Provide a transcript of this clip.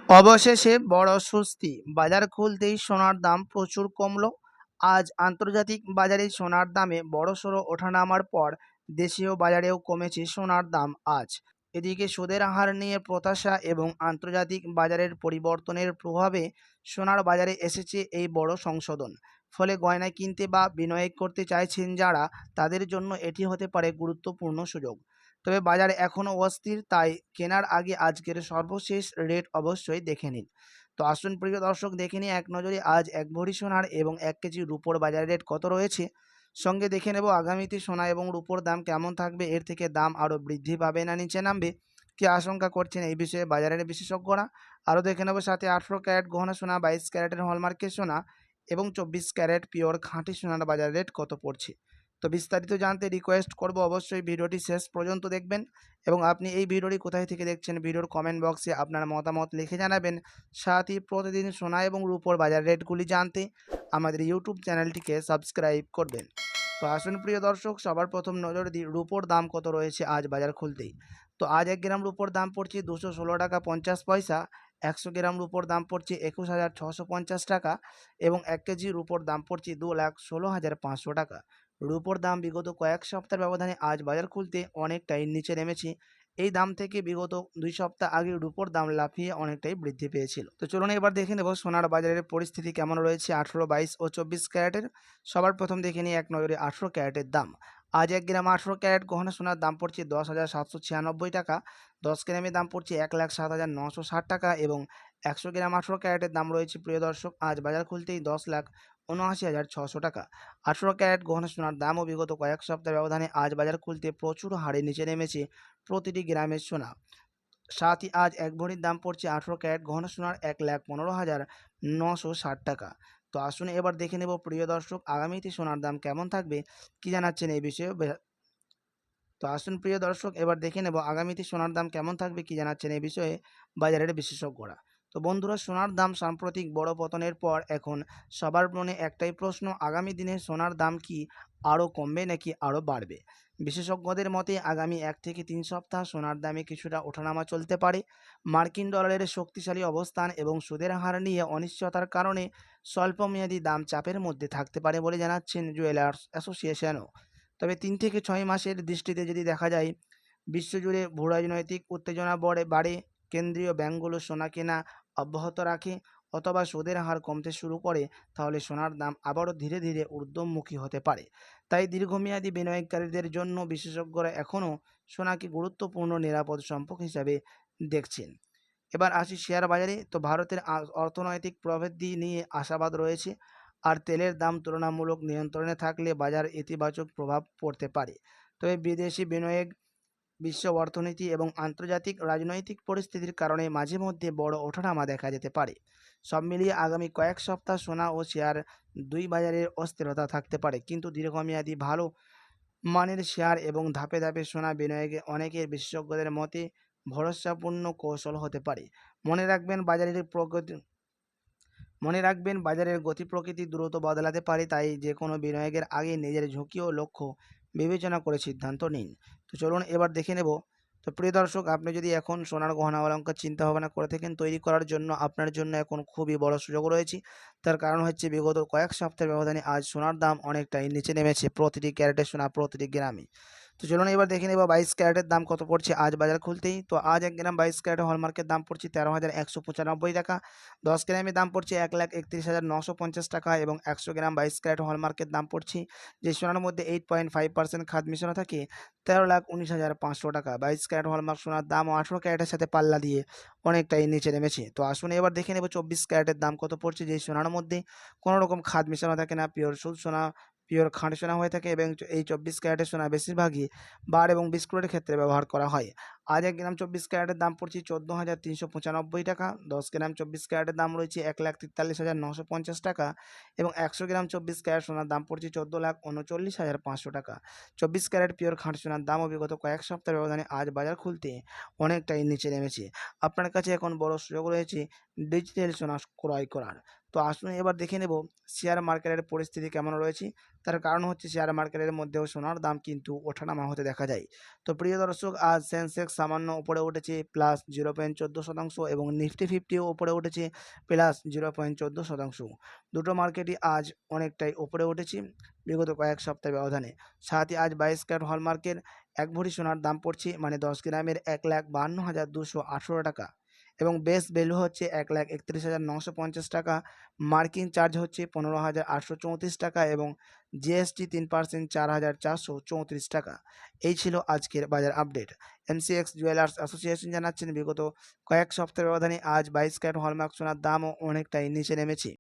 অবশেষে বড় স্বস্তি, বাজার খুলতেই সোনার দাম প্রচুর কমলো। আজ আন্তর্জাতিক বাজারে সোনার দামে বড়সড় ওঠানামার পর দেশীয় বাজারেও কমেছে সোনার দাম আজ। এদিকে সুদের হার নিয়ে প্রত্যাশা এবং আন্তর্জাতিক বাজারের পরিবর্তনের প্রভাবে সোনার বাজারে এসেছে এই বড় সংশোধন। ফলে গয়না কিনতে বা বিনিয়োগ করতে চাইছেন যারা, তাদের জন্য এটি হতে পারে গুরুত্বপূর্ণ সুযোগ। তবে বাজার এখনও অস্থির, তাই কেনার আগে আজকের সর্বশেষ রেট অবশ্যই দেখে নিন। তো আসুন প্রিয় দর্শক, দেখে নিই এক নজরে আজ এক ভরি সোনার এবং 1 কেজি রূপোর বাজার রেট কত রয়েছে। সঙ্গে দেখে নেব আগামীতে সোনা এবং রূপোর দাম কেমন থাকবে, এর থেকে দাম আরও বৃদ্ধি পাবে না নিচে নামবে, কি আশঙ্কা করছেন এই বিষয়ে বাজারের বিশেষজ্ঞরা। আরও দেখে নেব সাথে 18 ক্যারেট গহনা সোনা, 22 ক্যারেটের হলমার্কের সোনা এবং 24 ক্যারেট পিওর খাঁটি সোনার বাজার রেট কত পড়ছে। তো বিস্তারিত জানতে রিকোয়েস্ট করব অবশ্যই ভিডিওটি শেষ পর্যন্ত দেখবেন, এবং আপনি এই ভিডিওটি কোথায় থেকে দেখছেন ভিডিওর কমেন্ট বক্সে আপনার মতামত লিখে জানাবেন। সাথে প্রতিদিন সোনা এবং রূপোর বাজার রেটগুলি জানতে আমাদের ইউটিউব চ্যানেলটিকে সাবস্ক্রাইব করবেন। তো আসুন প্রিয় দর্শক, সবার প্রথম নজর দিই রূপোর দাম কত রয়েছে আজ বাজার খুলতেই। তো আজ 1 গ্রাম রূপোর দাম পড়ছে 216 টাকা 50 পয়সা। 100 গ্রাম রূপোর দাম পড়ছে 21,650 টাকা এবং 1 কেজি রূপোর দাম পড়ছে 2,16,500 টাকা। রূপোর দাম বিগত কয়েক সপ্তাহের ব্যবধানে আজ বাজার খুলতে অনেকটাই নিচে নেমেছে। এই দাম থেকে বিগত 2 সপ্তাহ আগে রূপোর দাম লাফিয়ে অনেকটাই বৃদ্ধি পেয়েছিল। তো চলুন এবার দেখে নেব সোনার বাজারের পরিস্থিতি কেমন রয়েছে 18, 22 ও 24 ক্যারেটের। সবার প্রথম দেখে নিই এক নজরে 18 ক্যারেটের দাম। আজ 1 গ্রাম 18 ক্যারেট গহনা সোনার দাম পড়ছে 10,796 টাকা। 10 গ্রামের দাম পড়ছে 1,07,960 টাকা এবং 100 গ্রাম 18 ক্যারেটের দাম রয়েছে প্রিয় দর্শক আজ বাজার খুলতেই 10,79,600 টাকা। 18 ক্যারেট গহনা সোনার দামও বিগত কয়েক সপ্তাহ ব্যবধানে আজ বাজার খুলতে প্রচুর হারে নিচে নেমেছে প্রতিটি গ্রামের সোনা। সাথই আজ এক ভরির দাম পড়ছে 18 ক্যারেট গহনা সোনার 1,15,960 টাকা। তো আসুন এবার দেখে নেব প্রিয় দর্শক আগামীতে সোনার দাম কেমন থাকবে, কি জানাচ্ছেন এই বিষয়ে। তো আসুন প্রিয় দর্শক এবার দেখে নেব আগামীতে সোনার দাম কেমন থাকবে, কি জানাচ্ছেন এই বিষয়ে বাজারের বিশেষজ্ঞরা। তো বন্ধুরা, সোনার দাম সাম্প্রতিক বড় পতনের পর এখন সবার মনে একটাই প্রশ্ন, আগামী দিনে সোনার দাম কি আরও কমবে নাকি আরও বাড়বে। বিশেষজ্ঞদের মতে আগামী 1 থেকে 3 সপ্তাহ সোনার দামে কিছুটা ওঠানামা চলতে পারে। মার্কিন ডলারের শক্তিশালী অবস্থান এবং সুদের হার নিয়ে অনিশ্চয়তার কারণে স্বল্পমেয়াদী দাম চাপের মধ্যে থাকতে পারে বলে জানাচ্ছেন জুয়েলার্স অ্যাসোসিয়েশনও। তবে 3 থেকে 6 মাসের দৃষ্টিতে যদি দেখা যায়, বিশ্বজুড়ে ভূরাজনৈতিক উত্তেজনা বাড়ে, কেন্দ্রীয় ব্যাংকগুলো সোনা কেনা অব্যাহত রাখে অথবা সুদের হার কমতে শুরু করে, তাহলে সোনার দাম আবারও ধীরে ধীরে ঊর্ধ্বমুখী হতে পারে। তাই দীর্ঘমেয়াদী বিনিয়োগকারীদের জন্য বিশেষজ্ঞরা এখনও সোনাকে গুরুত্বপূর্ণ নিরাপদ সম্পদ হিসাবে দেখছেন। এবার আসি শেয়ার বাজারে। তো ভারতের অর্থনৈতিক প্রবৃদ্ধি নিয়ে আশাবাদ রয়েছে, আর তেলের দাম তুলনামূলক নিয়ন্ত্রণে থাকলে বাজার ইতিবাচক প্রভাব পড়তে পারে। তবে বিদেশি বিনিয়োগ, বিশ্ব অর্থনীতি এবং আন্তর্জাতিক রাজনৈতিক পরিস্থিতির কারণে মাঝে মধ্যে বড় ওঠানামা দেখা যেতে পারে। সব মিলিয়ে আগামী কয়েক সপ্তাহ সোনা ও শেয়ার দুই বাজারের অস্থিরতা থাকতে পারে, কিন্তু দীর্ঘমেয়াদী ভালো মানের শেয়ার এবং ধাপে ধাপে সোনা বিনিয়োগে অনেকের বিশেষজ্ঞদের মতে ভরসাপূর্ণ কৌশল হতে পারে। মনে রাখবেন বাজারের প্রগতি বাজারের গতি প্রকৃতি দ্রুত বদলাতে পারে, তাই যে কোনো বিনিয়োগের আগে নিজের ঝুঁকি ও লক্ষ্য বিবেচনা করে সিদ্ধান্ত নিন। তো চলুন এবার দেখে নেব। তো প্রিয় দর্শক, আপনি যদি এখন সোনার গহনা অলংকার চিন্তা ভাবনা করে থাকেন তৈরি করার জন্য, আপনার জন্য এখন খুবই বড় সুযোগ রয়েছে। তার কারণ হচ্ছে বিগত কয়েক সপ্তাহের ব্যবধানে আজ সোনার দাম অনেকটাই নিচে নেমেছে প্রতিটি ক্যারেটের সোনা প্রতিটি গ্রামে। তো চলুন এবার দেখে নেব 22 ক্যারেটের দাম কত পড়ছে আজ বাজার খুলতেই। তো আজ 1 গ্রাম 22 ক্যারেটের হলমার্কের দাম পড়ছে 13,195 টাকা। 10 গ্রামের দাম পড়ছে 1,31,950 টাকা এবং 100 গ্রাম 22 ক্যারেট হলমার্কের দাম পড়ছে, যে সোনার মধ্যে 8.5% খাদ মিশানো থাকে, 13,19,500 টাকা। 22 ক্যারেট হলমার্ক সোনার দামও 18 ক্যারেটের সাথে পাল্লা দিয়ে অনেকটাই নিচে নেমেছে। তো আসুন এবার দেখে নেব 24 ক্যারেটের দাম কত পড়ছে, যে সোনার মধ্যে কোনো রকম খাদ মিশানো থাকে না, পিওর শুদ্ধ সোনা, পিওর খাঁটি সোনা হয়ে থাকে এবং এই 24 ক্যারেটের সোনা বেশিরভাগই বার এবং বিস্কুটের ক্ষেত্রে ব্যবহার করা হয়। আজ 1 গ্রাম 24 ক্যারেটের দাম পড়ছে 14,395 টাকা। 10 গ্রাম 24 ক্যারেটের দাম রয়েছে 1,43,950 টাকা এবং 100 গ্রাম 24 ক্যারেট সোনার দাম পড়ছে 14,39,500 টাকা। 24 ক্যারেট পিওর খাঁটি সোনার দামও বিগত কয়েক সপ্তাহ ব্যবধানে আজ বাজার খুলতে অনেকটাই নিচে নেমেছে। আপনার কাছে এখন বড় সুযোগ রয়েছে ডিজিটাল সোনা ক্রয় করার। তো আসুন এবার দেখে নেব শেয়ার মার্কেটের পরিস্থিতি কেমন রয়েছে। তার কারণ হচ্ছে শেয়ার মার্কেটের মধ্যেও সোনার দাম কিন্তু ওঠানামা হতে দেখা যায়। তো প্রিয় দর্শক, আজ সেন্সেক্স সামান্য উপরে উঠেছে +0.14% এবং নিফটি ফিফটিও উপরে উঠেছে +0.14%। দুটো মার্কেটই আজ অনেকটাই উপরে উঠেছে বিগত কয়েক সপ্তাহ ব্যবধানে। সাথে আজ 22 ক্যারেট হলমার্কের 1 ভরি সোনার দাম পড়ছে মানে 10 গ্রামের 1,52,218 টাকা এবং বেস ভ্যালু হচ্ছে 1,31,950 টাকা। মার্কিং চার্জ হচ্ছে 15,834 টাকা এবং জিএসটি 3% 4,434 টাকা। এই ছিল আজকের বাজার আপডেট। এমসিএক্স জুয়েলার্স অ্যাসোসিয়েশন জানাচ্ছেন বিগত কয়েক সপ্তাহ ব্যবধানে আজ 22 ক্যারেট হলমার্ক সোনার দামও অনেকটাই নিচে নেমেছে।